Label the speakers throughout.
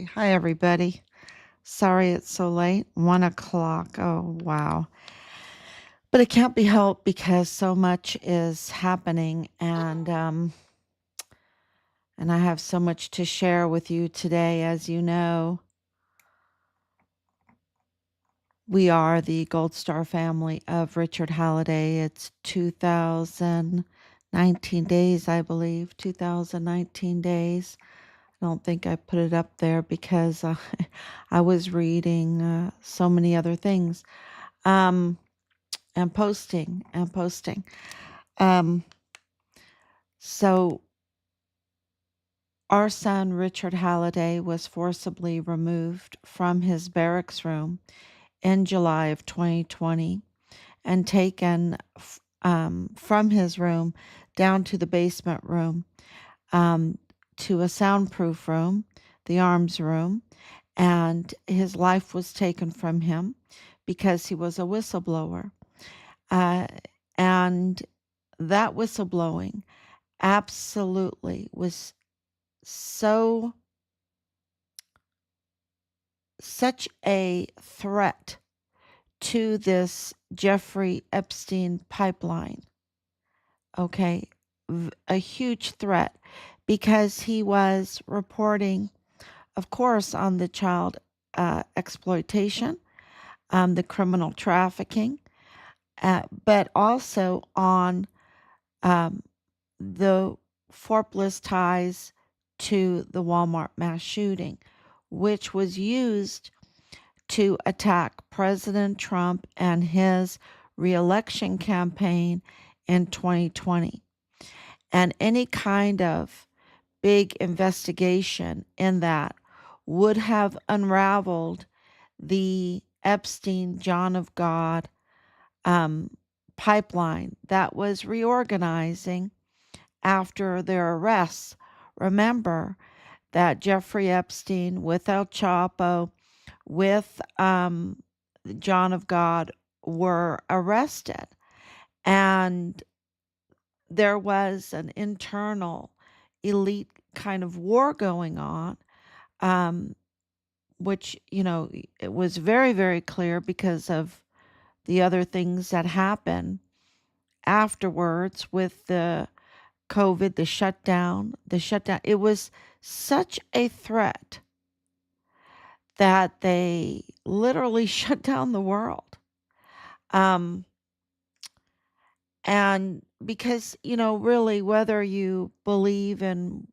Speaker 1: Hi, everybody. Sorry it's so late. 1 o'clock. Oh, wow. But it can't be helped because so much is happening, and I have so much to share with you today. As you know, we are the Gold Star family of Richard Halliday. It's 2019 days, I believe. 2019 days. I don't think I put it up there because I was reading so many other things. Um, and posting. Um, so our son, Richard Halliday, was forcibly removed from his barracks room in July of 2020 and taken from his room down to the basement room, um, to a soundproof room, the arms room, and his life was taken from him because he was a whistleblower. Uh, and that whistleblowing absolutely was so such a threat to this Jeffrey Epstein pipeline. Okay, a huge threat because he was reporting, of course, on the child exploitation, the criminal trafficking, but also on um, the Fort Bliss ties to the Walmart mass shooting, which was used to attack President Trump and his reelection campaign in 2020. And any kind of big investigation in that would have unraveled the Epstein John of God um, pipeline that was reorganizing after their arrests. Remember that Jeffrey Epstein, with El Chapo, with John of God, were arrested. And there was an internal elite kind of war going on, um, which, it was very, very clear because of the other things that happened afterwards with the COVID, the shutdown. It was such a threat that they literally shut down the world. Um, and because, really, whether you believe in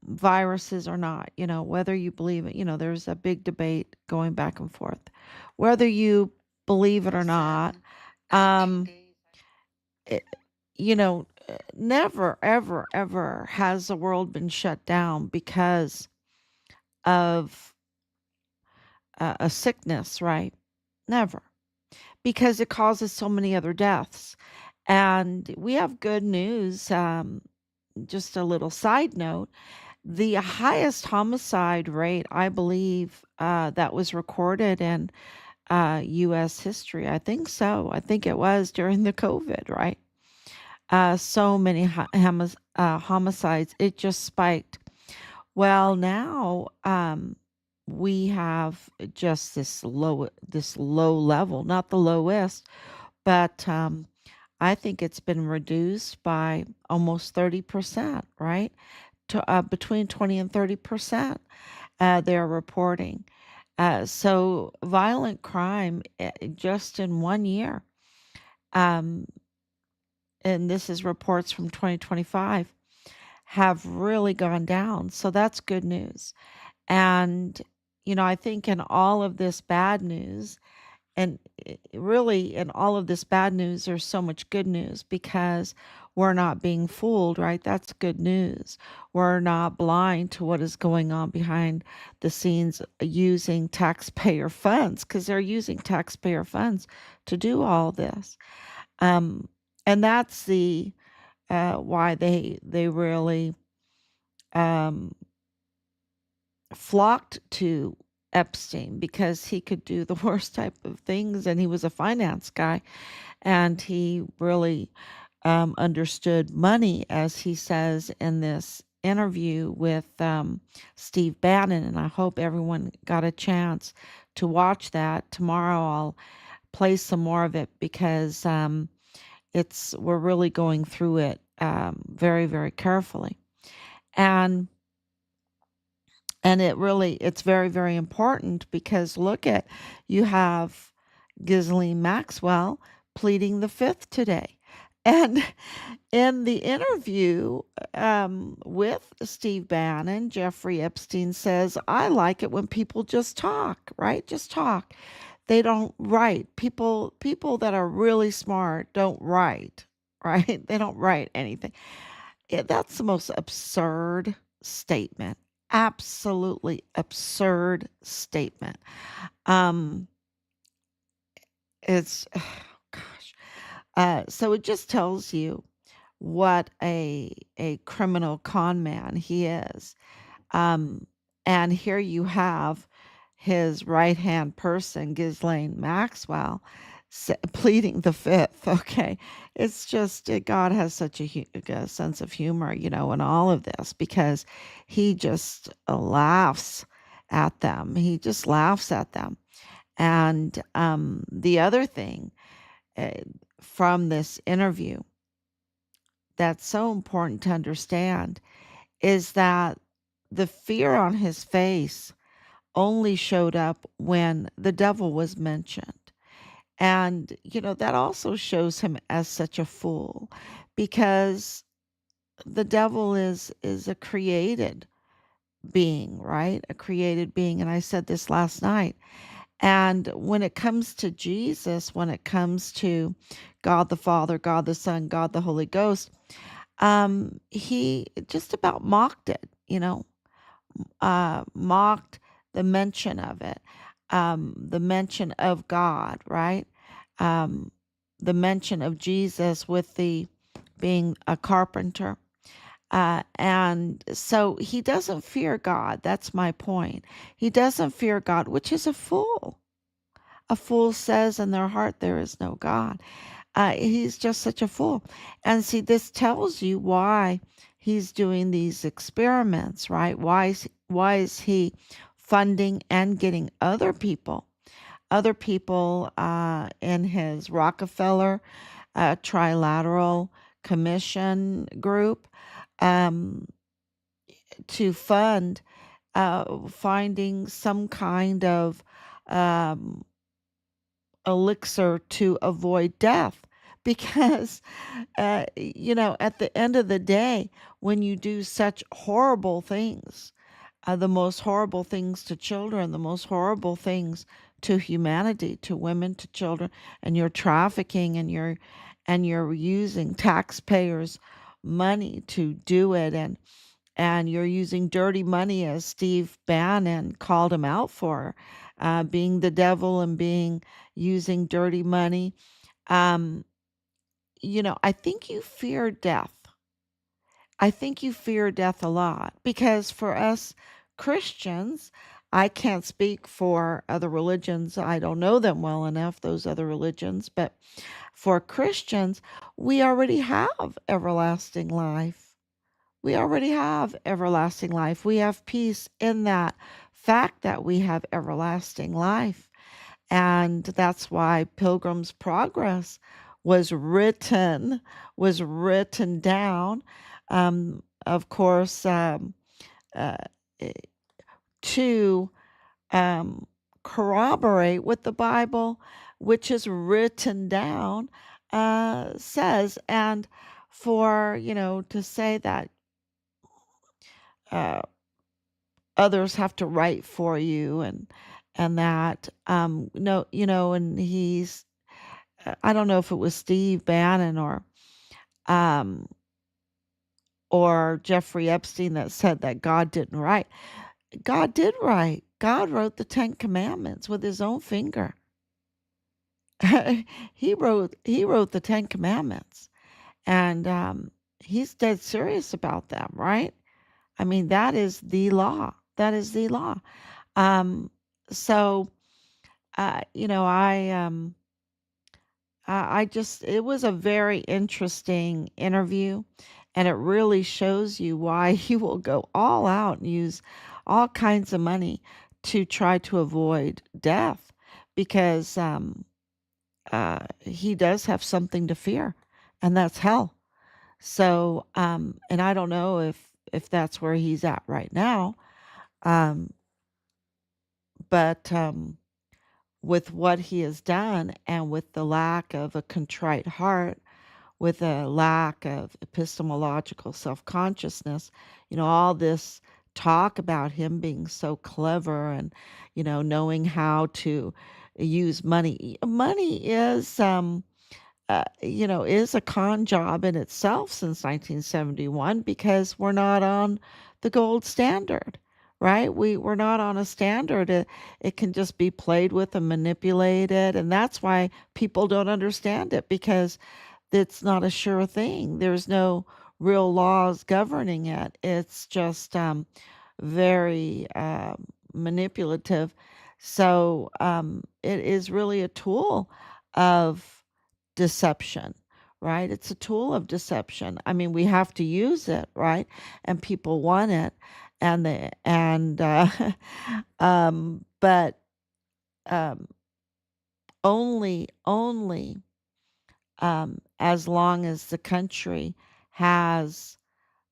Speaker 1: viruses or not, whether you believe it, there's a big debate going back and forth. Whether you believe it or not, um, it, never, ever, ever has the world been shut down because of a sickness, right? Never. Because it causes so many other deaths. And we have good news. Just a little side note, the highest homicide rate, I believe, that was recorded in U.S. history. I think so. I think it was during the COVID, right? So many homicides. It just spiked. Well, now we have just this low level, not the lowest, but I think it's been reduced by almost 30%, right? To between 20 and 30%, they're reporting. So violent crime, just in 1 year, um, and this is reports from 2025, have really gone down. So that's good news. And, I think in all of this bad news, and really in all of this bad news, there's so much good news because we're not being fooled, right? That's good news. We're not blind to what is going on behind the scenes using taxpayer funds because they're using taxpayer funds to do all this. Um, and that's the why they really um, flocked to Epstein because he could do the worst type of things, and he was a finance guy, and he really understood money, as he says in this interview with Steve Bannon, and I hope everyone got a chance to watch that. Tomorrow I'll play some more of it because we're really going through it very, very carefully. And it's very, very important because look at, you have Ghislaine Maxwell pleading the fifth today. And in the interview with Steve Bannon, Jeffrey Epstein says, I like it when people just talk, right? Just talk. They don't write. People that are really smart don't write, right? They don't write anything. That's the most absurd statement. Absolutely absurd statement. Um, it's gosh. So it just tells you what a criminal con man he is. Um, and here you have his right hand person, Ghislaine Maxwell, pleading the fifth. Okay, it's just God has such a sense of humor, in all of this because he just laughs at them. He just laughs at them. And the other thing uh, from this interview that's so important to understand is that the fear on his face only showed up when the devil was mentioned. And, that also shows him as such a fool because the devil is a created being, right? A created being. And I said this last night. And when it comes to Jesus, when it comes to God the Father, God the Son, God the Holy Ghost, he just about mocked it, mocked the mention of it, the mention of God, right? Um, the mention of Jesus with the being a carpenter. And so he doesn't fear God. That's my point. He doesn't fear God, which is a fool. A fool says in their heart there is no God. He's just such a fool. And see, this tells you why he's doing these experiments, right? Why is he funding and getting other people in his Rockefeller Trilateral Commission group um, to fund finding some kind of um, elixir to avoid death because at the end of the day, when you do such horrible things, the most horrible things to children, the most horrible things to humanity, to women, to children, and you're trafficking and you're using taxpayers money to do it, and you're using dirty money, as Steve Bannon called him out for, being the devil and being using dirty money. Um, I think you fear death. I think you fear death a lot because for us Christians, I can't speak for other religions. I don't know them well enough, those other religions, but for Christians, we already have everlasting life. We already have everlasting life. We have peace in that fact that we have everlasting life. And that's why Pilgrim's Progress was written down, of course, uh, eh, to corroborate what the Bible, which is written down, says. And for, to say that uh, others have to write for you and that no, and I don't know if it was Steve Bannon um or Jeffrey Epstein that said that God didn't write. God did write. God wrote the 10 commandments with his own finger. he wrote the 10 commandments, and he's dead serious about them, right? I mean, that is the law. That is the law. Um, so, I just, it was a very interesting interview. And it really shows you why he will go all out and use all kinds of money to try to avoid death because he does have something to fear, and that's hell. So, and I don't know if that's where he's at right now, um, but with what he has done and with the lack of a contrite heart, with a lack of epistemological self consciousness, all this talk about him being so clever and, knowing how to use money. Money is a con job in itself since 1971 because we're not on the gold standard, right? We're not on a standard. It can just be played with and manipulated. And that's why people don't understand it because it's not a sure thing. There's no real laws governing it. It's just very manipulative. So it is really a tool of deception, right? It's a tool of deception. I mean, we have to use it, right? And people want it, and but um, only as long as the country has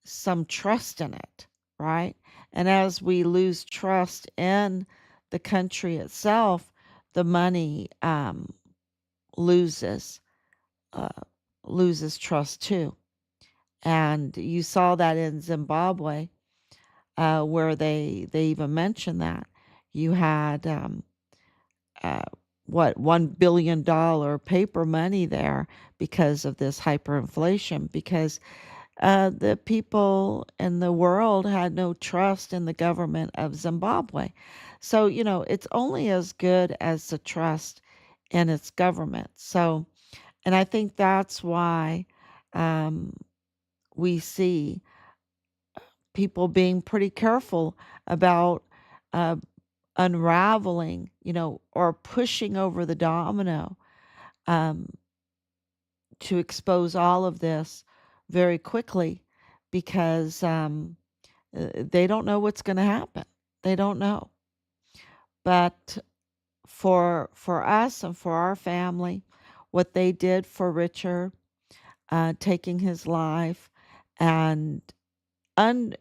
Speaker 1: some trust in it, right? And as we lose trust in the country itself, the money loses uh, loses trust too. And you saw that in Zimbabwe, where they even mentioned that you had uh, what $1 billion paper money there because of this hyperinflation, because the people in the world had no trust in the government of Zimbabwe. So, it's only as good as the trust in its government. So, and I think that's why um, we see people being pretty careful about uh, unraveling, or pushing over the domino um, to expose all of this very quickly because they don't know what's going to happen. They don't know. But for us and for our family, what they did for Richard, taking his life, and un,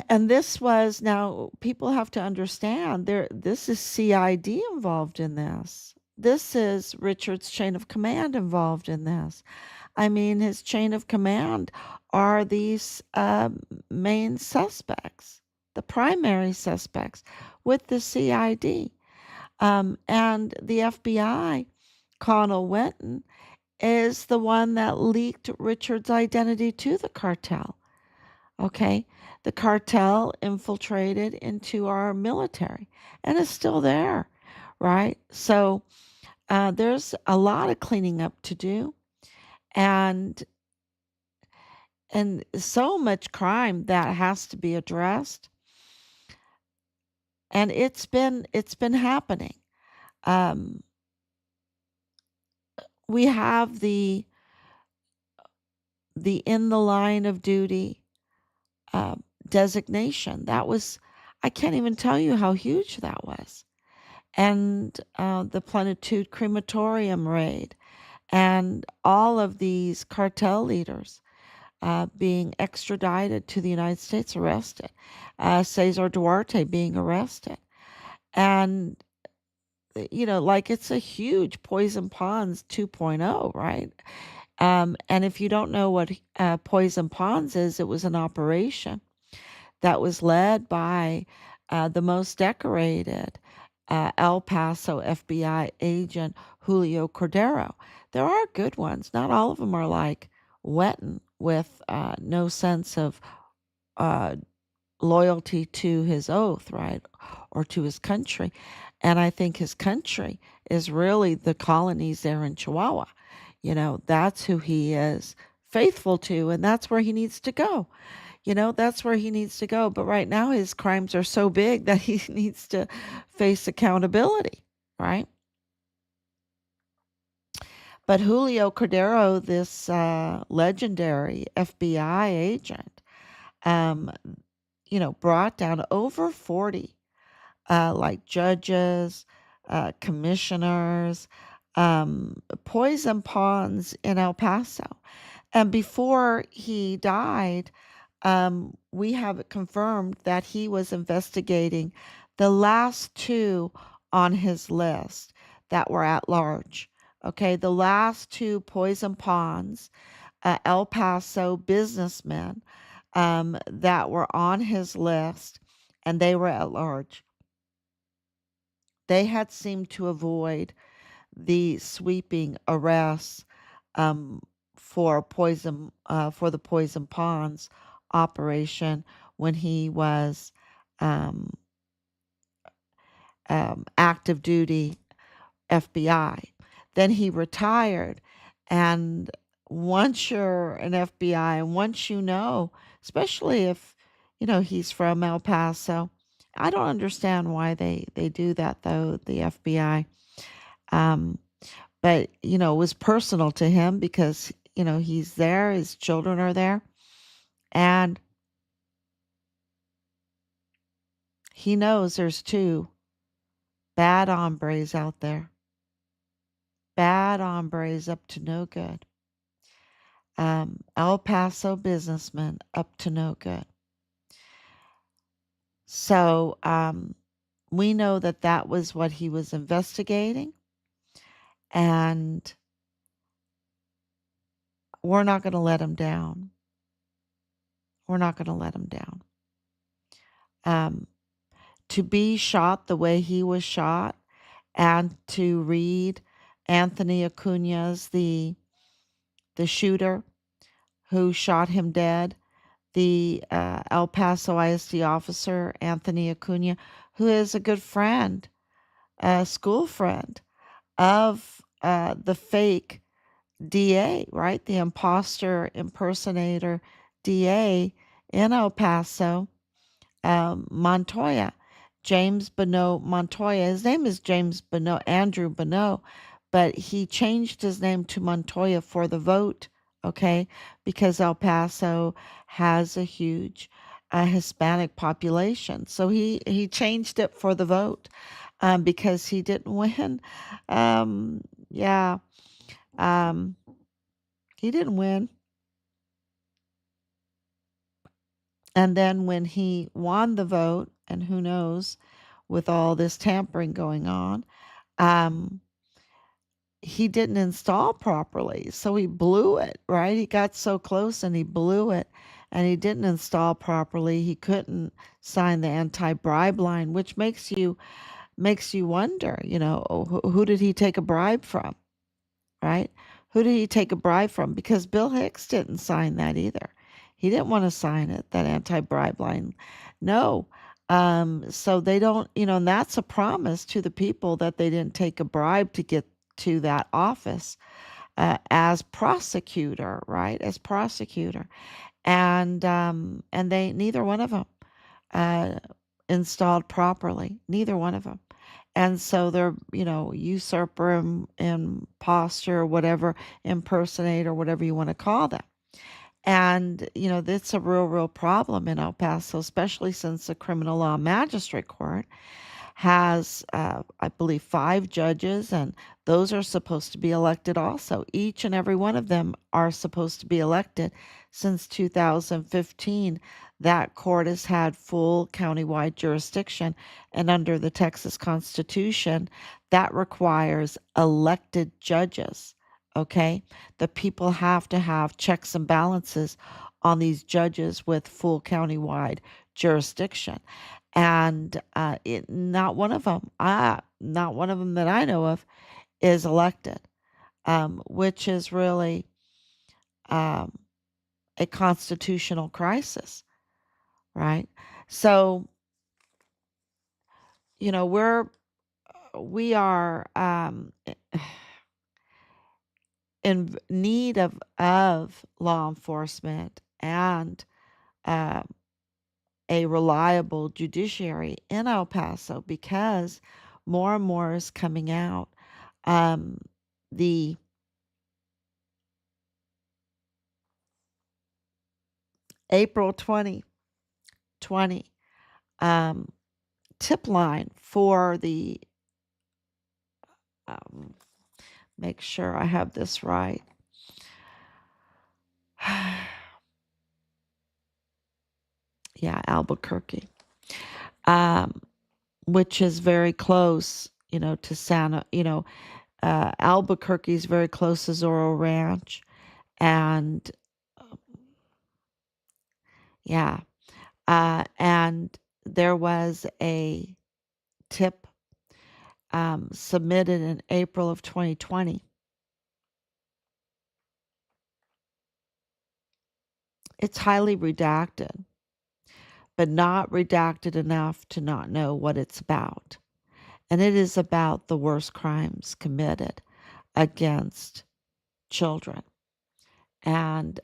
Speaker 1: and this was, now people have to understand, this is CID involved in this. This is Richard's chain of command involved in this. I mean, his chain of command are these main suspects, the primary suspects with the CID. And the FBI, Connell Wenton, is the one that leaked Richard's identity to the cartel. Okay. The cartel infiltrated into our military and is still there, right? So there's a lot of cleaning up to do, and so much crime that has to be addressed, and it's been happening. Um, we have the in the line of duty uh, designation. That was, I can't even tell you how huge that was. And the Plenitude Crematorium raid, and all of these cartel leaders being extradited to the United States, arrested. Cesar Duarte being arrested. And, like it's a huge Poison Ponds 2.0, right? And if you don't know what Poison Ponds is, it was an operation that was led by the most decorated El Paso FBI agent Julio Cordero. There are good ones. Not all of them are like Wetton with no sense of uh, loyalty to his oath, right? Or to his country. And I think his country is really the colonies there in Chihuahua. That's who he is faithful to, and that's where he needs to go. That's where he needs to go. But right now, his crimes are so big that he needs to face accountability, right? But Julio Cordero, this legendary FBI agent, um, brought down over 40 like judges, commissioners, poison pawns in El Paso. And before he died, we have it confirmed that he was investigating the last two on his list that were at large. Okay, the last two poison pawns, El Paso businessmen that were on his list, and they were at large. They had seemed to avoid the sweeping arrests um, for the poison pawns operation when he was um, active duty FBI. Then he retired, and once you're an FBI, and once especially if he's from El Paso, I don't understand why they do that though, the FBI. Um, but it was personal to him because he's there, his children are there, and he knows there's two bad hombres out there, bad hombres up to no good. El Paso businessman up to no good. So we know that that was what he was investigating, and we're not going to let him down. We're not going to let him down. To be shot the way he was shot, and to read Anthony Acuña's, the shooter who shot him dead, the El Paso ISD officer, Anthony Acuña, who is a good friend, a school friend of the fake DA, right? The imposter, impersonator DA in El Paso, Montoya, James Bonneau Montoya. His name is James Bonneau, Andrew Bonneau, but he changed his name to Montoya for the vote, okay? Because El Paso has a huge Hispanic population. So he changed it for the vote because he didn't win. Yeah, he didn't win. And then when he won the vote, and who knows, with all this tampering going on, um, he didn't install properly. So he blew it, right? He got so close and he blew it, and he didn't install properly. He couldn't sign the anti-bribe line, which makes you wonder, who did he take a bribe from, right? Who did he take a bribe from? Because Bill Hicks didn't sign that either. He didn't want to sign it, that anti-bribe line. No. So they don't, and that's a promise to the people that they didn't take a bribe to get to that office as prosecutor, right? As prosecutor. And they, neither one of them uh, installed properly. Neither one of them. And so they're, usurper, imposter, whatever, impersonator, whatever you want to call them. And, that's a real problem in El Paso, especially since the criminal law magistrate court has, I believe, 5 judges, and those are supposed to be elected also. Each and every one of them are supposed to be elected. Since 2015, that court has had full countywide jurisdiction, and under the Texas Constitution, that requires elected judges. Okay? The people have to have checks and balances on these judges with full countywide jurisdiction. And not one of them, not one of them that I know of, is elected, which is really um, a constitutional crisis, right? So, we are in need of law enforcement and uh, a reliable judiciary in El Paso, because more and more is coming out. The April 2020. Um, Tip line for the, um, make sure I have this right. Yeah, Albuquerque, um, which is very close, to Santa, Albuquerque is very close to Zorro Ranch. And um, yeah, and there was a tip submitted in April of 2020. It's highly redacted, but not redacted enough to not know what it's about. And it is about the worst crimes committed against children and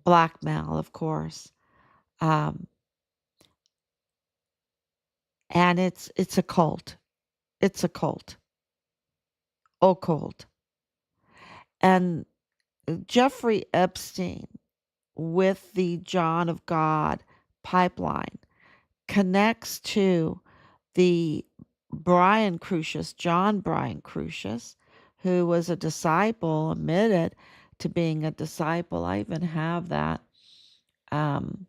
Speaker 1: blackmail, of course. Um, and it's a cult. It's a cult, occult. And Jeffrey Epstein with the John of God pipeline connects to the John Brian Crucius, who was a disciple, admitted to being a disciple. I even have that. Um,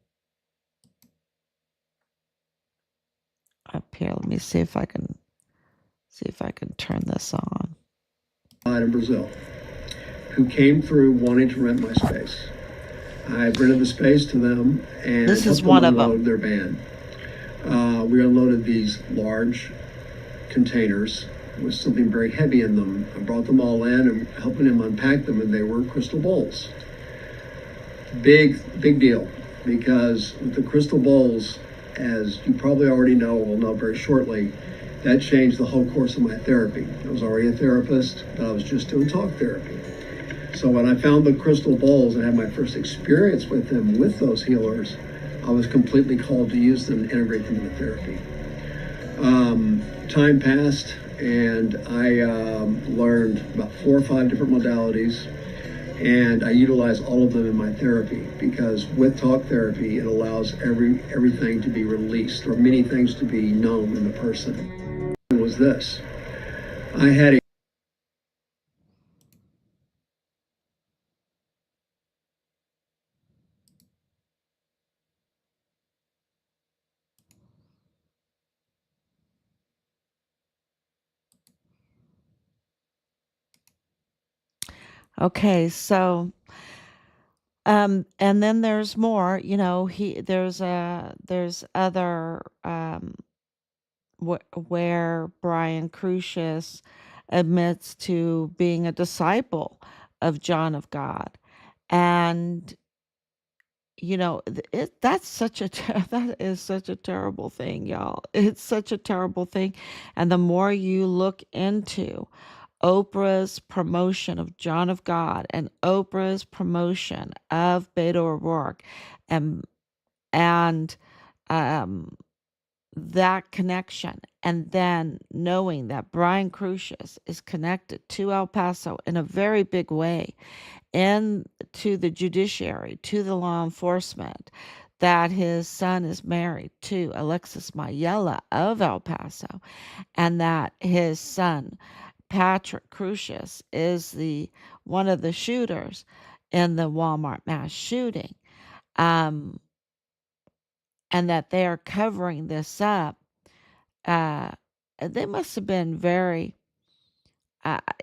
Speaker 1: Up here. Let me see if I can turn this on.
Speaker 2: In Brazil, who came through wanting to rent my space. I rented the space to them and
Speaker 1: This is
Speaker 2: helped them
Speaker 1: one of
Speaker 2: unload
Speaker 1: them.
Speaker 2: their van. We unloaded these large containers with something very heavy in them. I brought them all in and helping them unpack them, and they were crystal bowls. Big deal, because with the crystal bowls, as you probably already know, will know very shortly, that changed the whole course of my therapy. I was already a therapist, but I was just doing talk therapy. So when I found the crystal bowls and had my first experience with them, with those healers, I was completely called to use them and integrate them into therapy. Time passed, and I learned about 4 or 5 different modalities, and I utilize all of them in my therapy, because with talk therapy, it allows everything to be released, or many things to be known in the person. It was this. I had a
Speaker 1: Okay, so and then there's more, there's other where Brian Crucius admits to being a disciple of John of God. And that's that is such a terrible thing, y'all. It's such a terrible thing. And the more you look into Oprah's promotion of John of God and Oprah's promotion of Beto O'Rourke, and and um that connection, and then knowing that Brian Crucius is connected to El Paso in a very big way, and to the judiciary, to the law enforcement, that his son is married to Alexis Mayela of El Paso, and that his son Patrick Crucius is the one of the shooters in the Walmart mass shooting, um, and that they are covering this up. uh, they must have been very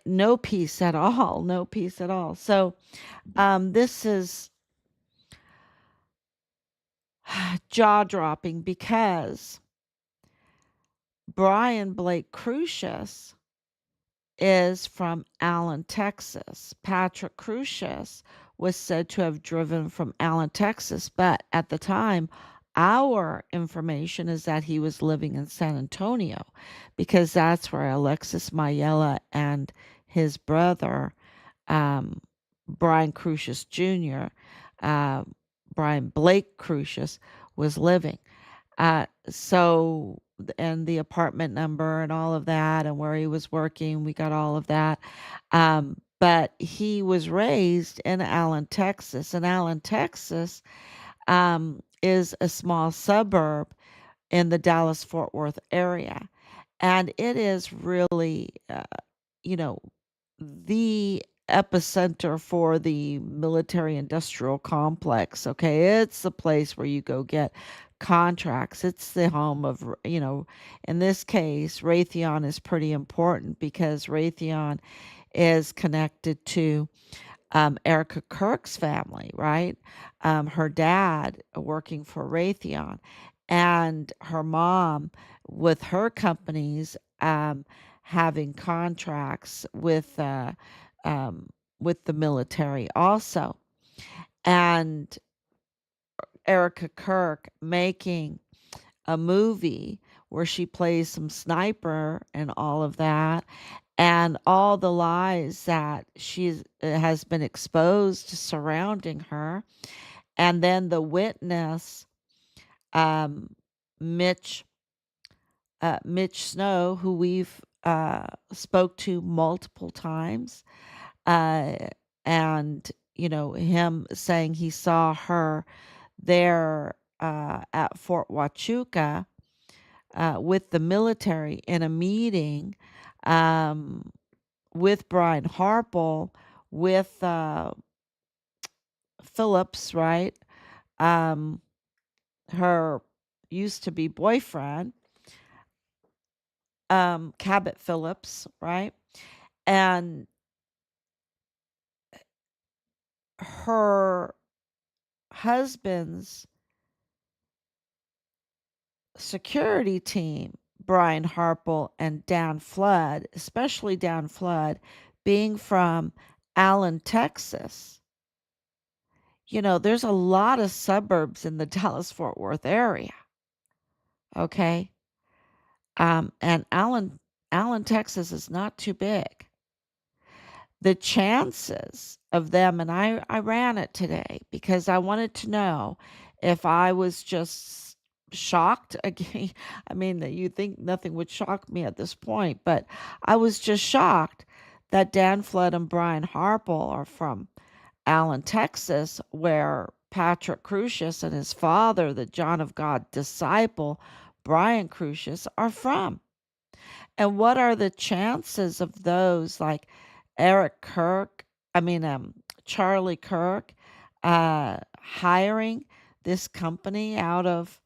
Speaker 1: no peace at all, no peace at all. So this is jaw dropping, because Brian Blake Crucius is from Allen, Texas. Patrick Crucius was said to have driven from Allen, Texas, but at the time, our information is that he was living in San Antonio, because that's where Alexis Mayela and his brother, um, Brian Crucius Jr., uh, Brian Blake Crucius, was living. So, and the apartment number and all of that, and where he was working, we got all of that. but he was raised in Allen, Texas, and Allen, Texas is a small suburb in the Dallas Fort Worth area. And it is really, you know, the epicenter for the military industrial complex. Okay. It's the place where you go get contracts. It's the home of, in this case, Raytheon is pretty important because Raytheon is connected to Erica Kirk's family, right? Her dad working for Raytheon, and her mom with her companies having contracts with the military also, and Erica Kirk making a movie where she plays some sniper and all of that, and all the lies that she has been exposed surrounding her. And then the witness, um, Mitch, Mitch Snow, who we've spoke to multiple times, uh, and him saying he saw her there at Fort Huachuca with the military in a meeting um, with Brian Harple, with Phillips, right? Um, her used to be boyfriend, Cabot Phillips, right? And her husband's security team, Brian Harple and Dan Flood, especially Dan Flood, being from Allen, Texas. There's a lot of suburbs in the Dallas Fort Worth area. Okay. And Allen, Texas is not too big. The chances of them, and I ran it today because I wanted to know if I was just shocked again. I mean, you think nothing would shock me at this point, but I was just shocked that Dan Flood and Brian Harple are from Allen, Texas, where Patrick Crusius and his father, the John of God disciple, Brian Crusius, are from. And what are the chances of those like Eric Kirk, I mean, Charlie Kirk, hiring this company out of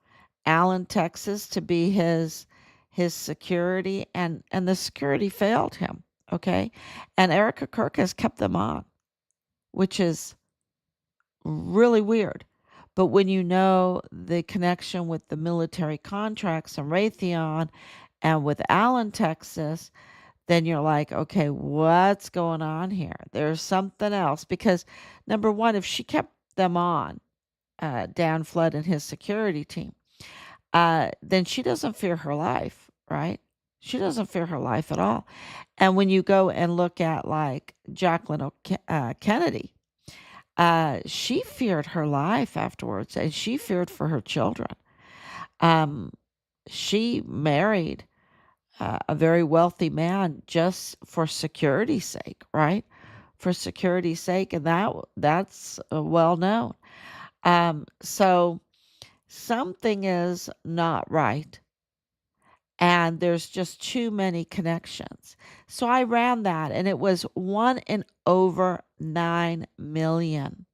Speaker 1: Allen, Texas to be his security, and the security failed him, okay? And Erica Kirk has kept them on, which is really weird. But when you know the connection with the military contracts and Raytheon and with Allen, Texas, then you're like, okay, what's going on here? There's something else. Because number one, if she kept them on, Dan Flood and his security team, then she doesn't fear her life, right? She doesn't fear her life at all. And when you go and look at like Jacqueline Kennedy, she feared her life afterwards, and she feared for her children. Um, she married a very wealthy man just for security's sake, right? For security's sake, and that's well known. So something is not right, and there's just too many connections. So I ran that, and it was 1 in over 9 million.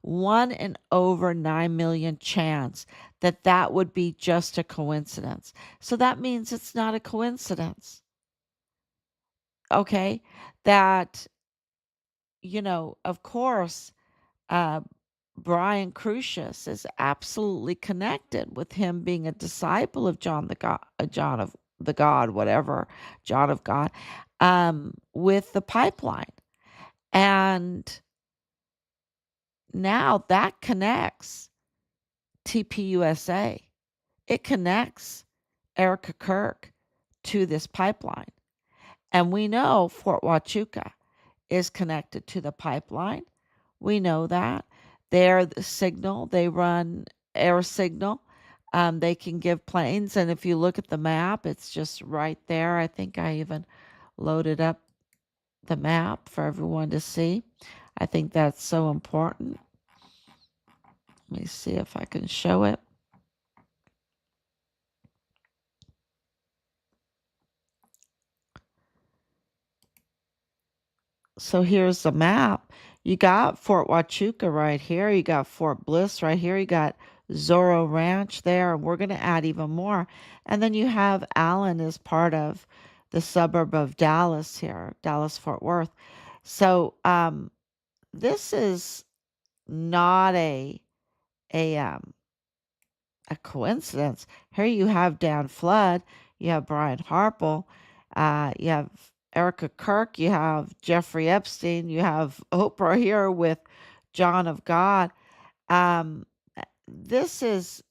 Speaker 1: 1 in over 9 million chance that that would be just a coincidence. So that means it's not a coincidence. Okay. That, of course, uh, Brian Crusius is absolutely connected with him being a disciple of John the God, John of the God, whatever, John of God, with the pipeline. And now that connects TPUSA. It connects Erica Kirk to this pipeline. And we know Fort Huachuca is connected to the pipeline. We know that. They're the signal, they run air signal. They can give planes. And if you look at the map, it's just right there. I think I even loaded up the map for everyone to see. I think that's so important. Let me see if I can show it. So here's the map. You got Fort Huachuca right here. You got Fort Bliss right here. You got Zorro Ranch there. And we're going to add even more. And then you have Allen as part of the suburb of Dallas here, Dallas Fort Worth. So this is not a um, a coincidence. Here you have Dan Flood, you have Brian Harple, you have Erica Kirk, you have Jeffrey Epstein, you have Oprah here with John of God. Um, this is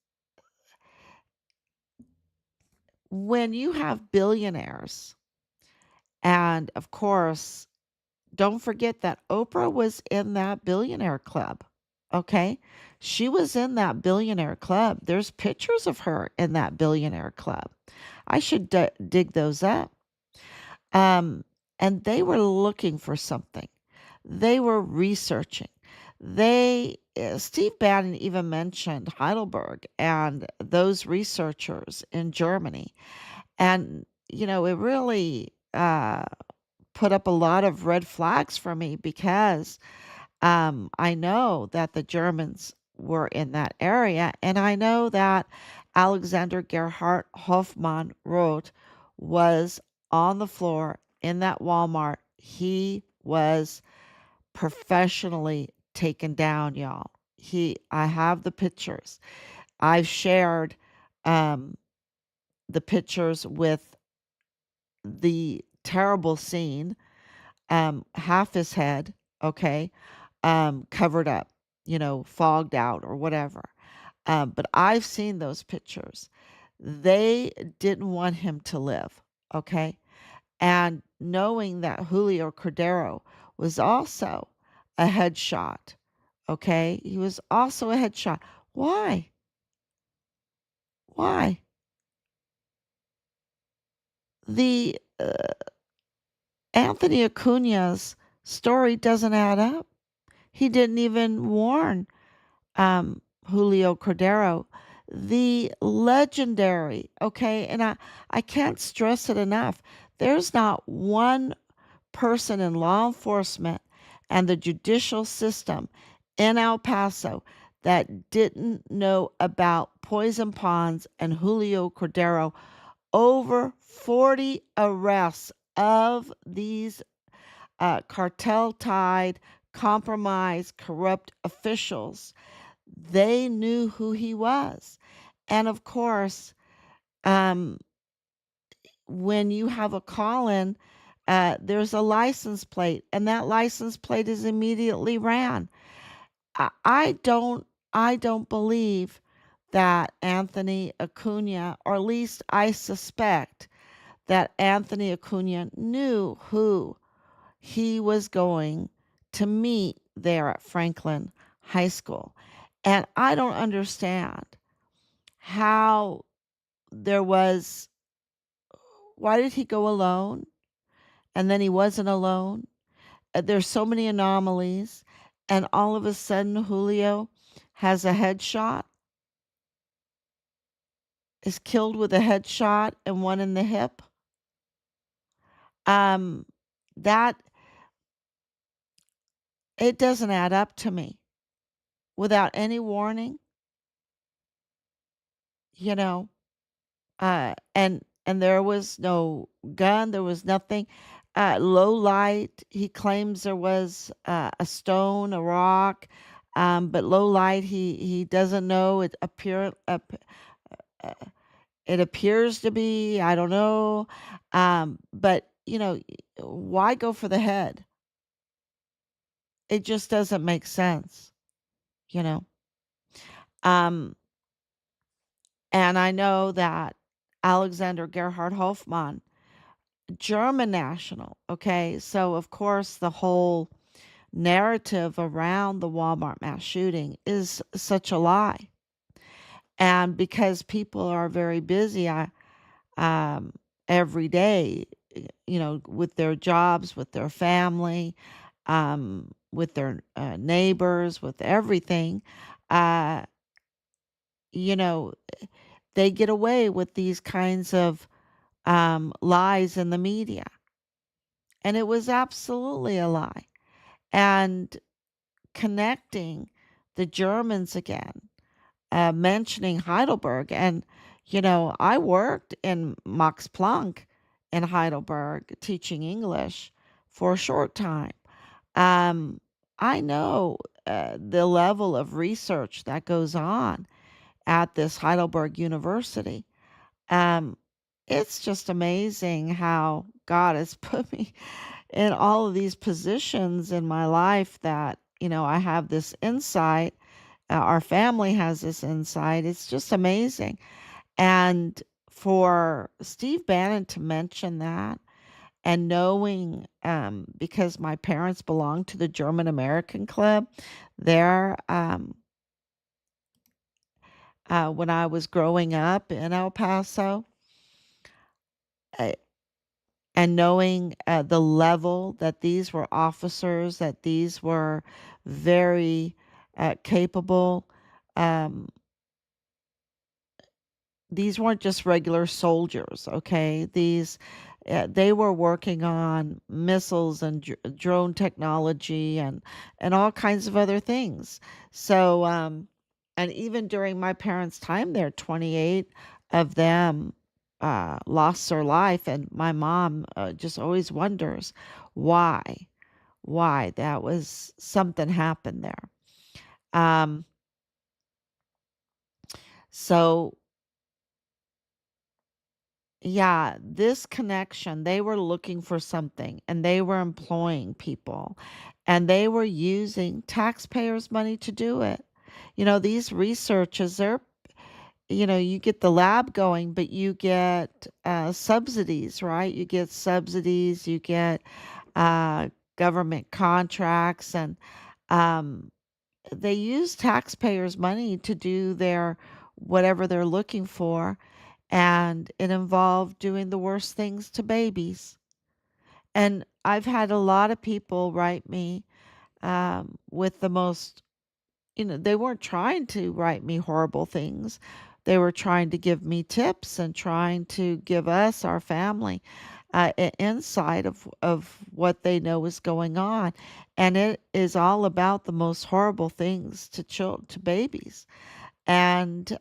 Speaker 1: when you have billionaires, and of course, don't forget that Oprah was in that billionaire club. Okay. She was in that billionaire club. There's pictures of her in that billionaire club. I should dig those up. Um, and they were looking for something. They were researching. Steve Bannon even mentioned Heidelberg and those researchers in Germany. And, it really put up a lot of red flags for me because I know that the Germans were in that area, and I know that Alexander Gerhard Hofmann wrote was on the floor in that Walmart. He was professionally taken down, y'all. I have the pictures. I've shared um, the pictures with the terrible scene, half his head, okay, covered up, fogged out or whatever. But I've seen those pictures. They didn't want him to live, okay? And knowing that Julio Cordero was also a headshot, okay? He was also a headshot. Why? Why? The Anthony Acuna's story doesn't add up. He didn't even warn Julio Cordero, the legendary, okay, and I can't stress it enough. There's not one person in law enforcement and the judicial system in El Paso that didn't know about Poison Ponds and Julio Cordero. Over 40 arrests of these cartel tied, compromised, corrupt officials. They knew who he was. And of course, um, when you have a call in, there's a license plate, and that license plate is immediately ran. I, I don't I don't believe that Anthony Acuna, or at least I suspect that Anthony Acuna knew who he was going to meet there at Franklin High School. And I don't understand how there was, why did he go alone? And then he wasn't alone. There's so many anomalies. And all of a sudden, Julio has a headshot, is killed with a headshot and one in the hip. Um, that, it doesn't add up to me. Without any warning, you know, and there was no gun, there was nothing. Low light, he claims there was a stone, a rock, but low light, he doesn't know. Uh, it appears to be, I don't know, but why go for the head? It just doesn't make sense, you know. Um, and I know that Alexander Gerhard Hofmann, German national. Okay. So, of course, the whole narrative around the Walmart mass shooting is such a lie. And because people are very busy, um, every day, with their jobs, with their family, with their neighbors, with everything. Uh, you know, they get away with these kinds of lies in the media. And it was absolutely a lie. And connecting the Germans again, mentioning Heidelberg. And, I worked in Max Planck in Heidelberg teaching English for a short time. Um, I know the level of research that goes on at this Heidelberg University. Um, it's just amazing how God has put me in all of these positions in my life that, I have this insight. Our family has this insight. It's just amazing. And for Steve Bannon to mention that and knowing, because my parents belonged to the German American Club there, when I was growing up in El Paso, uh, and knowing the level that these were officers, that these were very capable. Um, these weren't just regular soldiers, okay? They were working on missiles and drone technology and all kinds of other things. So, and even during my parents' time there, 28 of them lost their life, and my mom just always wonders why, why that was something happened there. Um, so yeah, this connection, they were looking for something and they were employing people and they were using taxpayers' money to do it. These researchers, you get the lab going, but you get subsidies, right? You get subsidies, you get uh, government contracts, and um, they use taxpayers' money to do their whatever they're looking for, and it involved doing the worst things to babies. And I've had a lot of people write me with the most, they weren't trying to write me horrible things. They were trying to give me tips and trying to give us, our family, insight of what they know is going on. And it is all about the most horrible things to children, to babies. And,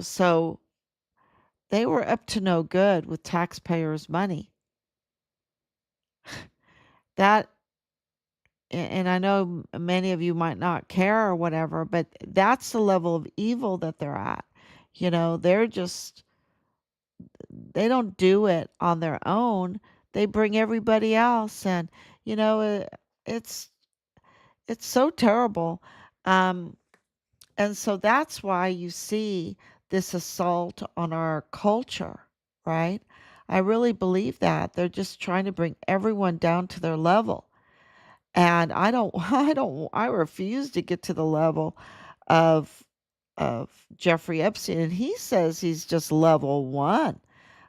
Speaker 1: so they were up to no good with taxpayers' money. That, and I know many of you might not care or whatever, but that's the level of evil that they're at. They're just, they don't do it on their own. They bring everybody else, and you know, it, it's it's so terrible. Um, and so that's why you see this assault on our culture, right? I really believe that they're just trying to bring everyone down to their level. And I refuse to get to the level of Jeffrey Epstein. And he says he's just level one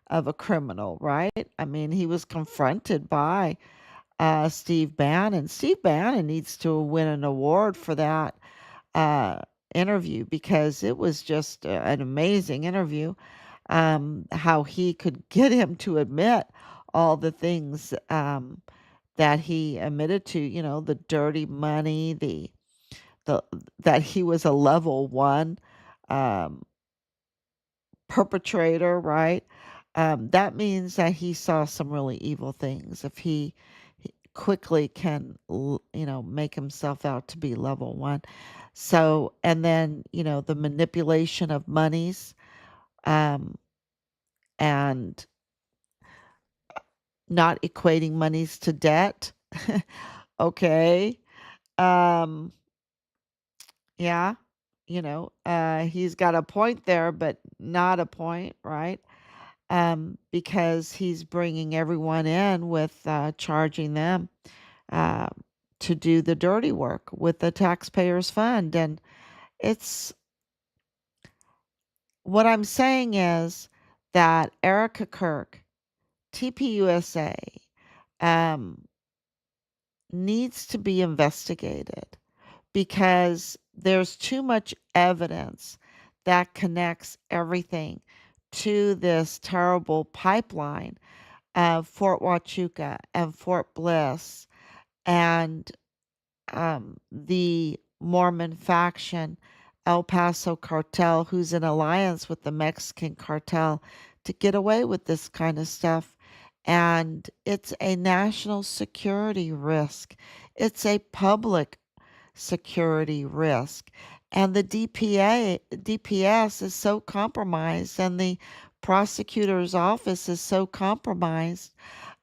Speaker 1: of a criminal, right? I mean, he was confronted by Steve Bannon. Steve Bannon needs to win an award for that uh, interview because it was just an amazing interview. How he could get him to admit all the things that he admitted to, the dirty money, the that he was a level one um, perpetrator, right? That means that he saw some really evil things. If he quickly can, make himself out to be level one. So, and then, the manipulation of monies, um, and not equating monies to debt. Okay. Um, yeah, he's got a point there, but not a point, right? Because he's bringing everyone in with charging them uh, to do the dirty work with the taxpayers' fund. And it's what I'm saying is that Erica Kirk, TPUSA, um, needs to be investigated because there's too much evidence that connects everything to this terrible pipeline of Fort Huachuca and Fort Bliss and the Mormon faction, El Paso cartel, who's in alliance with the Mexican cartel to get away with this kind of stuff. And it's a national security risk. It's a public security risk. And the DPS is so compromised, and the prosecutor's office is so compromised.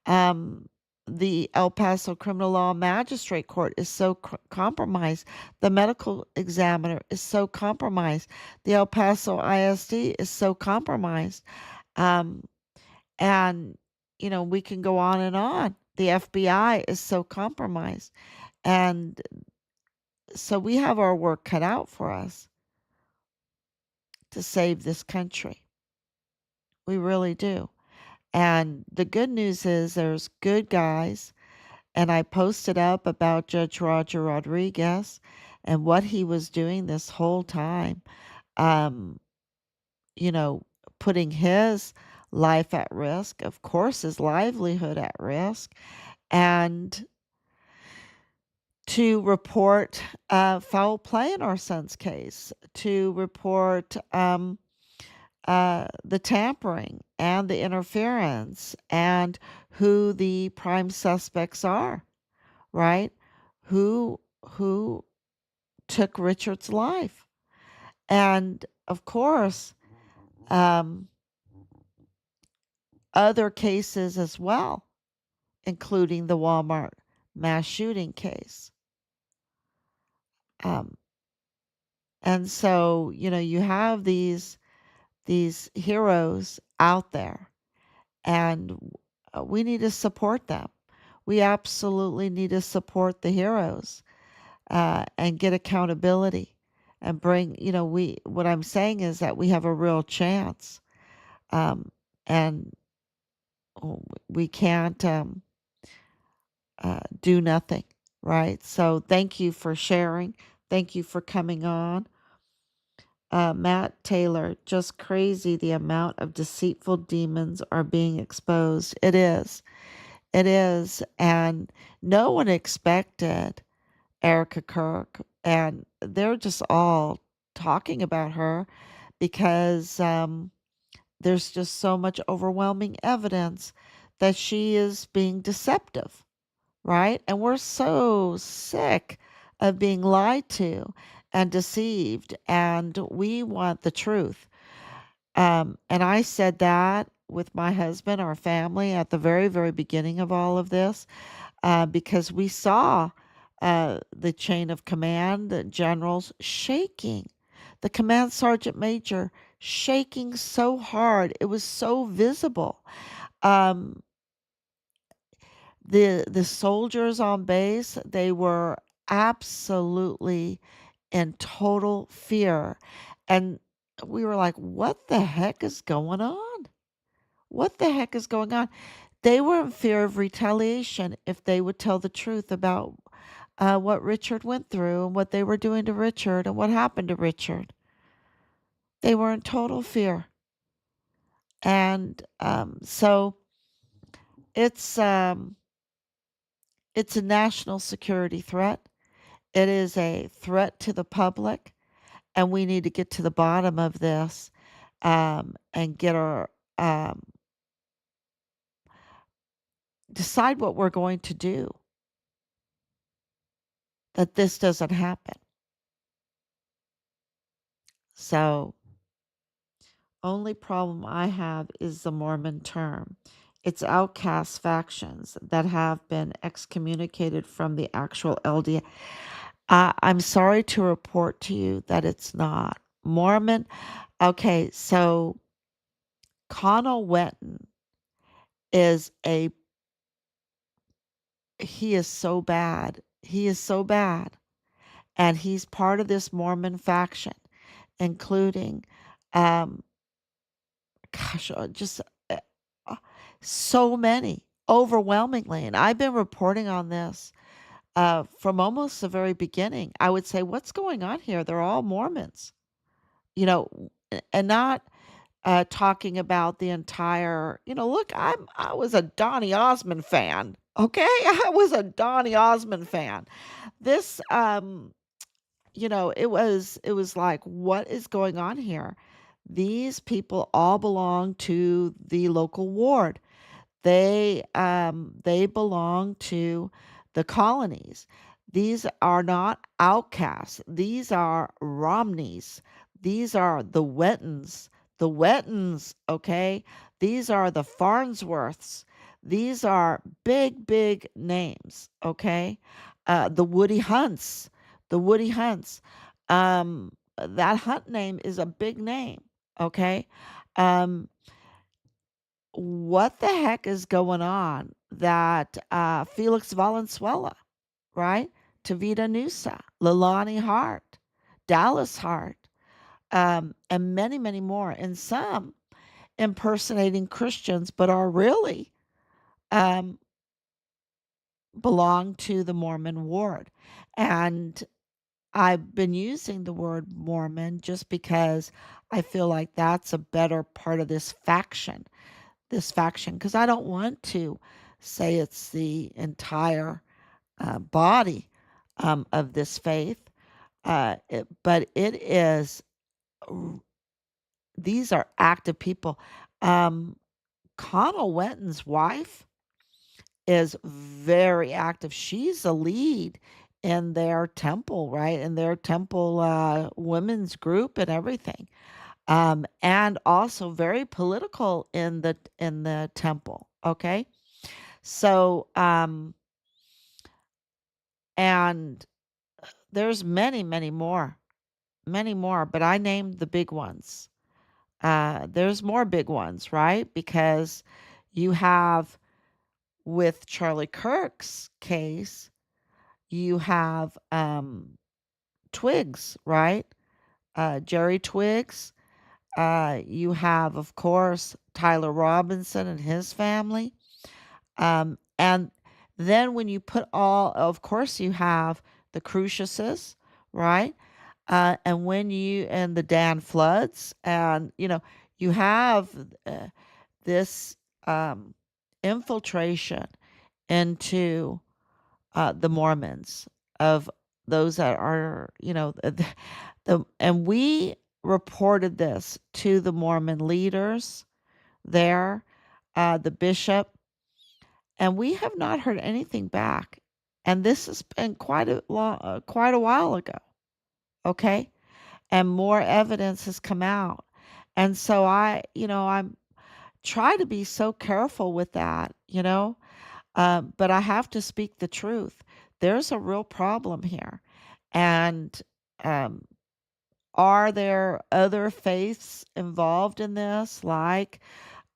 Speaker 1: Um, the El Paso Criminal Law Magistrate Court is so compromised. The medical examiner is so compromised. The El Paso ISD is so compromised. Um, and, we can go on and on. The FBI is so compromised. And so we have our work cut out for us to save this country. We really do. And the good news is there's good guys. And I posted up about Judge Roger Rodriguez and what he was doing this whole time. Um, you know, putting his life at risk, of course, his livelihood at risk, and to report foul play in our son's case, to report the tampering and the interference and who the prime suspects are, right? Who took Richard's life. And of course, um, other cases as well, including the Walmart mass shooting case. Um, and so, you have these heroes out there, and we need to support them. We absolutely need to support the heroes and get accountability and bring, what I'm saying is that we have a real chance. And we can't do nothing, right? So thank you for sharing. Thank you for coming on. Matt Taylor, just crazy the amount of deceitful demons are being exposed. It is. It is. And no one expected Erica Kirk. And they're just all talking about her because there's just so much overwhelming evidence that she is being deceptive, right? And we're so sick of being lied to and deceived, and we want the truth. And I said that with my husband, our family, at the very, very beginning of all of this, because we saw the chain of command, the generals shaking, the command sergeant major shaking so hard. It was so visible. Um, the soldiers on base, they were absolutely in total fear. And we were like, what the heck is going on? What the heck is going on? They were in fear of retaliation if they would tell the truth about what Richard went through and what they were doing to Richard and what happened to Richard. They were in total fear. And so it's um, it's a national security threat. It is a threat to the public, and we need to get to the bottom of this and get our decide what we're going to do that this doesn't happen. So, only problem I have is the Mormon term. It's outcast factions that have been excommunicated from the actual LDS. I'm sorry to report to you that it's not. Mormon, okay, so Connell Wetton is he is so bad. He is so bad. And he's part of this Mormon faction, including um, gosh, just uh, uh, so many, overwhelmingly. And I've been reporting on this from almost the very beginning. I would say, what's going on here? They're all Mormons, and not talking about the entire, look, I was a Donny Osmond fan. Okay, I was a Donny Osmond fan. This, it was like, what is going on here? These people all belong to the local ward. They belong to the colonies. These are not outcasts. These are Romneys. These are the Wettons. The Wettons, okay? These are the Farnsworths. These are big, big names, okay? The Woody Hunts. The Woody Hunts. That Hunt name is a big name, okay? Um, what the heck is going on that Felix Valenzuela, right? Tavita Nusa, Lilani Hart, Dallas Hart, and many, many more, and some impersonating Christians, but are really um, belong to the Mormon ward. And I've been using the word Mormon just because I feel like that's a better part of this faction, because I don't want to say it's the entire body of this faith, but it is, these are active people. Um, Connell Wenton's wife is very active. She's a lead in their temple, right? In their temple women's group and everything. And also very political in the temple. Okay, so and there's many more, but I named the big ones. There's more big ones, right? Because you have, with Charlie Kirk's case, you have Twiggs, right? Jerry Twiggs. You have, of course, Tyler Robinson and his family. And then when you put all, of course, you have the Cruciuses, right? And the Dan Floods, and you have this um, infiltration into the Mormons, of those that are, and we reported this to the Mormon leaders there, the bishop, and we have not heard anything back. And this has been quite a while ago. Okay, and more evidence has come out, and so I'm try to be so careful with that, but I have to speak the truth. There's a real problem here, and um, are there other faiths involved in this, like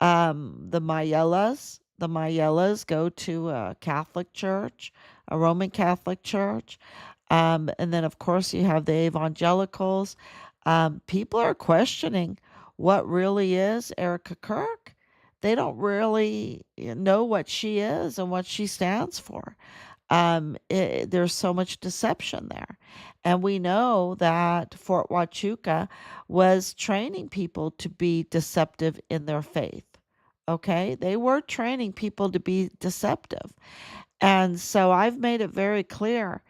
Speaker 1: the Mayellas? The Mayellas go to a Catholic church, a Roman Catholic church. And then, of course, you have the evangelicals. People are questioning what really is Erica Kirk. They don't really know what she is and what she stands for. There's so much deception there. And we know that Fort Huachuca was training people to be deceptive in their faith. Okay, they were training people to be deceptive. And so I've made it very clear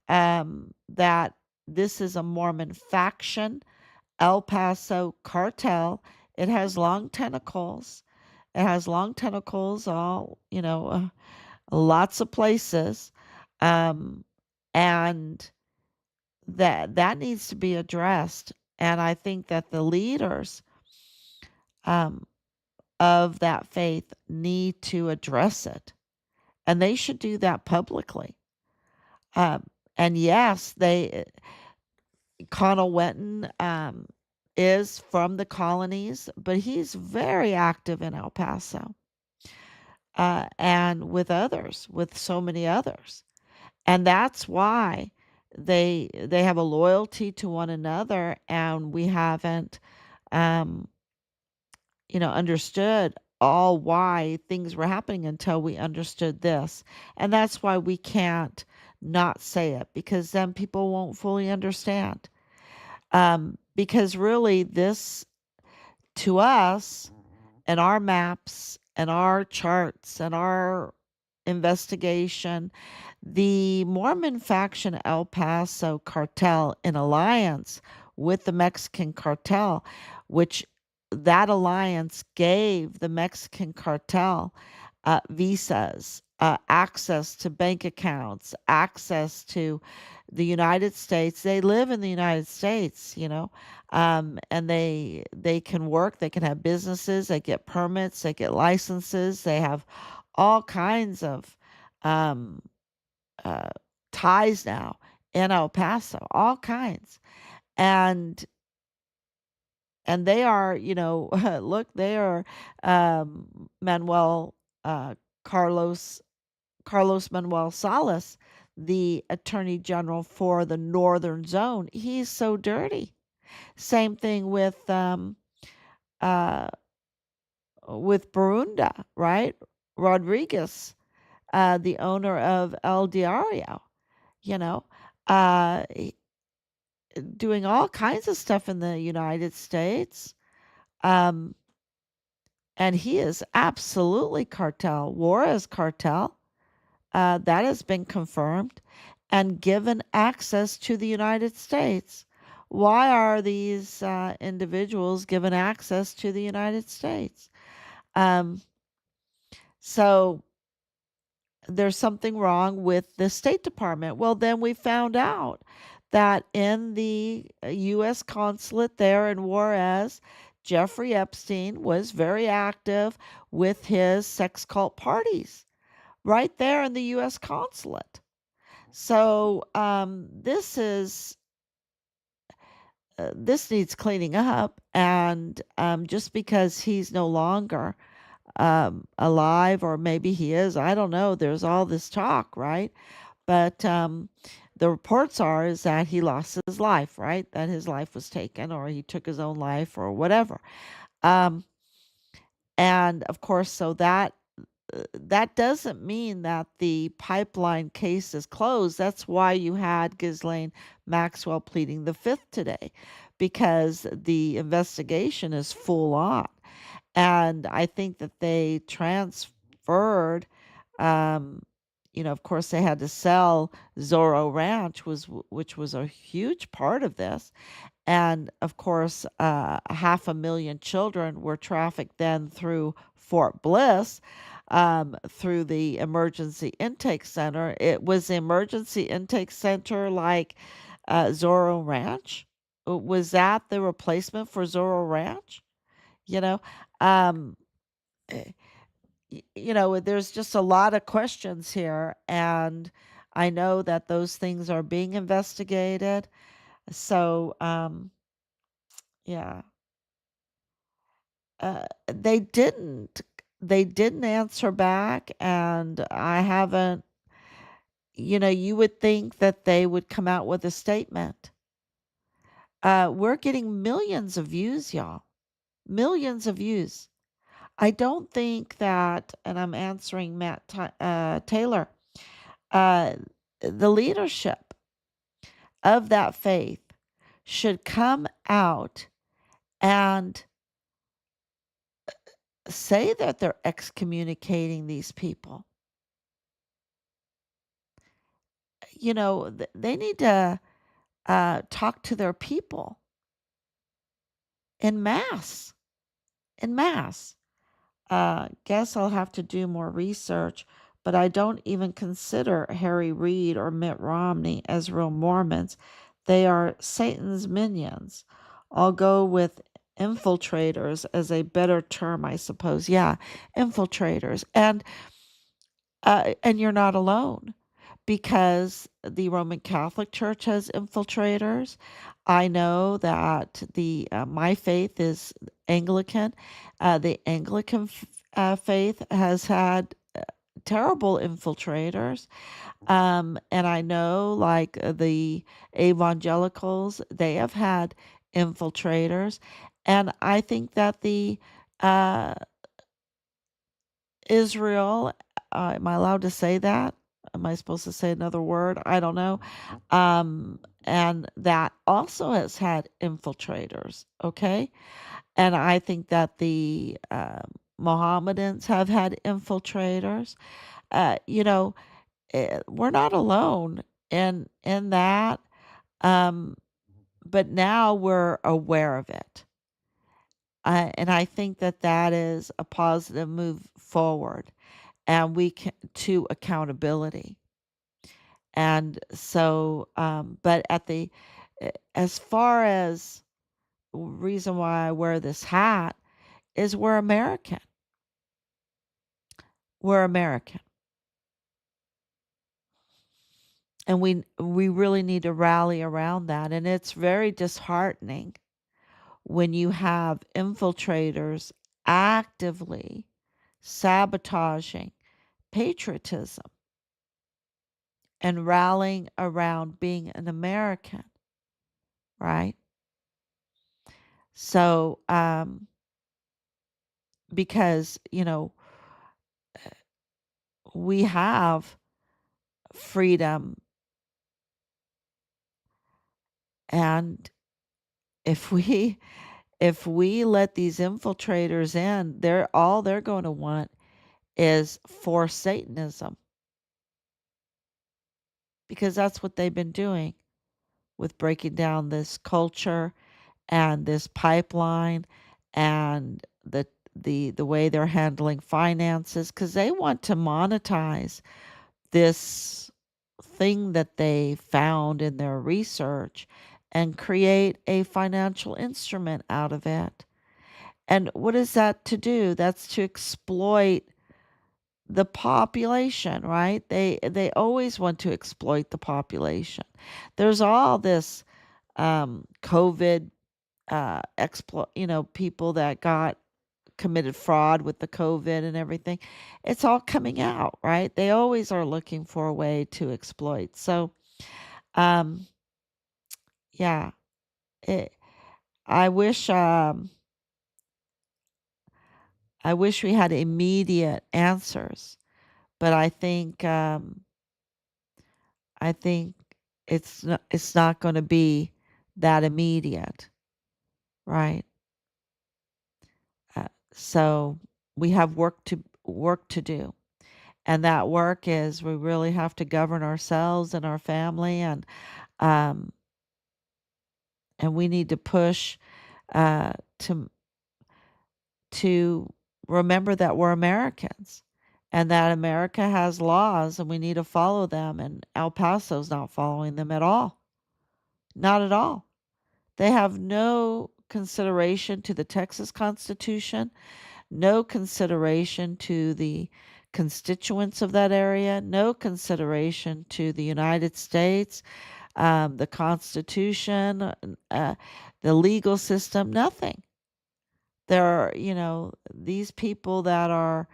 Speaker 1: that this is a Mormon faction, El Paso cartel. It has long tentacles. It has long tentacles, all, lots of places. Um, and that needs to be addressed. And I think that the leaders um, of that faith need to address it, and they should do that publicly. Um, and yes, Connell Wenton is from the colonies, but he's very active in El Paso, and with so many others, and that's why they have a loyalty to one another, and we haven't um, understood all why things were happening until we understood this. And that's why we can't not say it, because then people won't fully understand. Because really, this to us and our maps and our charts and our investigation, the Mormon faction El Paso cartel in alliance with the Mexican cartel, which that alliance gave the Mexican cartel visas, access to bank accounts, access to the United States. They live in the United States, and they can work. They can have businesses. They get permits. They get licenses. They have all kinds of um, uh, ties now in El Paso, all kinds, and they are, look, they are Manuel uh, Carlos Carlos Manuel Salas, the Attorney General for the Northern Zone. He's so dirty. Same thing uh, with Barunda, right? Rodriguez, the owner of El Diario, you know, uh, doing all kinds of stuff in the United States. Um, and he is absolutely cartel. Juarez cartel. That has been confirmed and given access to the United States. Why are these individuals given access to the United States? Um, so there's something wrong with the State Department. Well, then we found out that in the U.S. consulate there in Juarez, Jeffrey Epstein was very active with his sex cult parties right there in the U.S. consulate. So this needs cleaning up, and just because he's no longer alive, or maybe he is, I don't know. There's all this talk, right? But the reports are is that he lost his life, right? That his life was taken, or he took his own life, or whatever. Um, and of course, so that doesn't mean that the pipeline case is closed. That's why you had Ghislaine Maxwell pleading the fifth today, because the investigation is full on. And I think that they transferred, um, of course, they had to sell Zorro Ranch, which was a huge part of this. And of course, 500,000 children were trafficked then through Fort Bliss, through the emergency intake center. It was the emergency intake center like Zorro Ranch. Was that the replacement for Zorro Ranch? You know, um, eh, there's just a lot of questions here, and I know that those things are being investigated. So, yeah. They didn't. They didn't answer back, and I haven't, you would think that they would come out with a statement. We're getting millions of views, y'all. Millions of views. I don't think that, and I'm answering Taylor, uh, the leadership of that faith should come out and say that they're excommunicating these people. They need to talk to their people in mass. In mass. Guess I'll have to do more research, but I don't even consider Harry Reid or Mitt Romney as real Mormons. They are Satan's minions. I'll go with infiltrators as a better term, I suppose. Yeah, infiltrators. And you're not alone, because the Roman Catholic Church has infiltrators. I know that the my faith is Anglican. The Anglican faith has had terrible infiltrators. And I know, like the evangelicals, they have had infiltrators. And I think that the Uh, Israel, am I allowed to say that? Am I supposed to say another word? I don't know. And that also has had infiltrators, okay? And I think that the Mohammedans have had infiltrators. You know, we're not alone in that, um, but now we're aware of it. And I think that that is a positive move forward, and we can to accountability. And so, but as far as reason why I wear this hat is we're American. We're American. And we really need to rally around that. And it's very disheartening when you have infiltrators actively sabotaging patriotism and rallying around being an American, right? So, because, we have freedom, and if we if we let these infiltrators in, they're going to want is for Satanism, because that's what they've been doing with breaking down this culture and this pipeline and the way they're handling finances, because they want to monetize this thing that they found in their research and create a financial instrument out of it. And what is that to do? That's to exploit the population, right? They always want to exploit the population. There's all this COVID exploit, people that got committed fraud with the COVID and everything. It's all coming out, right? They always are looking for a way to exploit. So, um, yeah, it, I wish, I wish we had immediate answers, but I think it's not going to be that immediate, right? So we have work to do. And that work is we really have to govern ourselves and our family, um and we need to push uh to to remember that we're Americans and that America has laws and we need to follow them, and El Paso's not following them at all. Not at all. They have no consideration to the Texas Constitution, no consideration to the constituents of that area, no consideration to the United States, the Constitution, the legal system, nothing. There are, these people that are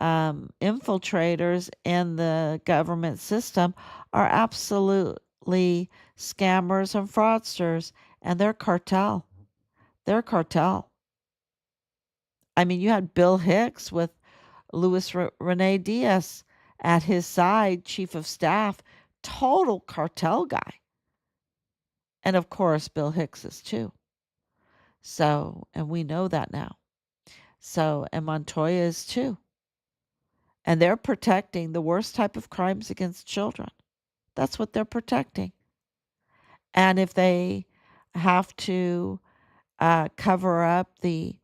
Speaker 1: infiltrators in the government system are absolutely scammers and fraudsters, and they're cartel. They're cartel. I mean, you had Bill Hicks with Luis Rene Diaz at his side, chief of staff, total cartel guy. And of course, Bill Hicks is too. So, and we know that now. So, and Montoya is too. And they're protecting the worst type of crimes against children. That's what they're protecting. And if they have to cover up the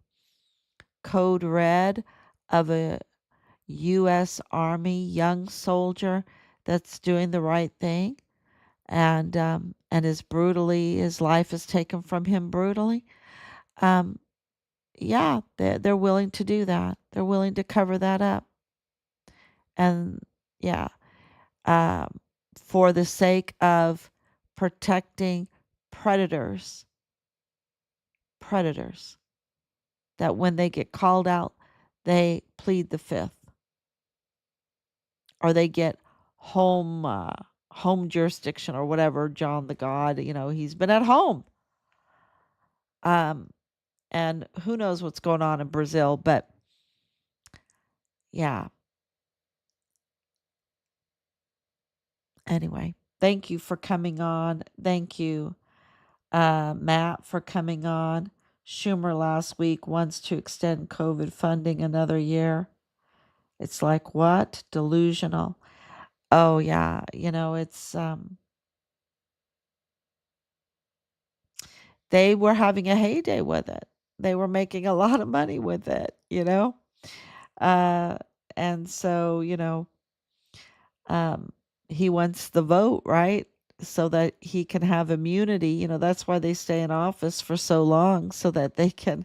Speaker 1: code red of a U.S. Army young soldier that's doing the right thing, and his life is taken from him brutally. Um, yeah, they're willing to do that. They're willing to cover that up, and yeah, um, for the sake of protecting predators, predators that when they get called out, they plead the fifth, or they get home jurisdiction or whatever. John the God, he's been at home. Um, And who knows what's going on in Brazil, but yeah. Anyway, thank you for coming on. Thank you, Matt, for coming on. Schumer last week wants to extend COVID funding another year. It's like, what? Delusional. Oh, yeah. They were having a heyday with it. They were making a lot of money with it. Uh, and so, um, he wants the vote, right? So that he can have immunity. That's why they stay in office for so long, so that they can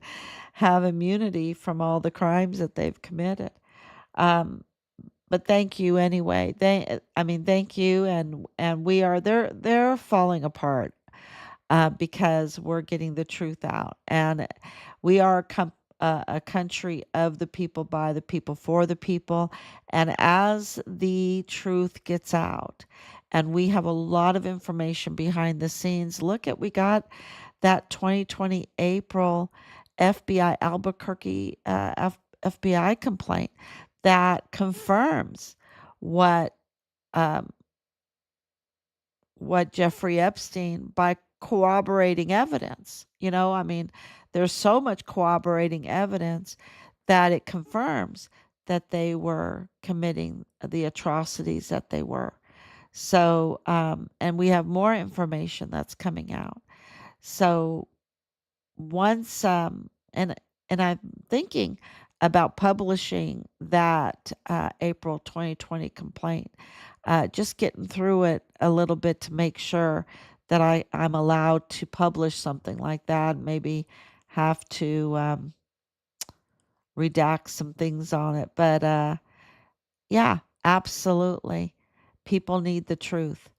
Speaker 1: have immunity from all the crimes that they've committed. Um, but thank you anyway. Thank you, and they're falling apart because we're getting the truth out. And we are a country of the people, by the people, for the people. And as the truth gets out, and we have a lot of information behind the scenes, we got that 2020 April FBI Albuquerque FBI complaint that confirms what um, what Jeffrey Epstein, by corroborating evidence. There's so much corroborating evidence that it confirms that they were committing the atrocities that they were. So, and we have more information that's coming out. So once, and I'm thinking about publishing that April 2020 complaint, just getting through it a little bit to make sure that I'm allowed to publish something like that. Maybe have to redact some things on it. But yeah, absolutely. People need the truth,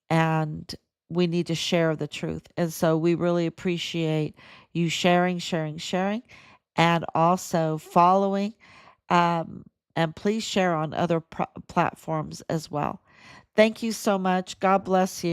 Speaker 1: and we need to share the truth. And so we really appreciate you sharing, and also following. Um, and please share on other platforms as well. Thank you so much. God bless you.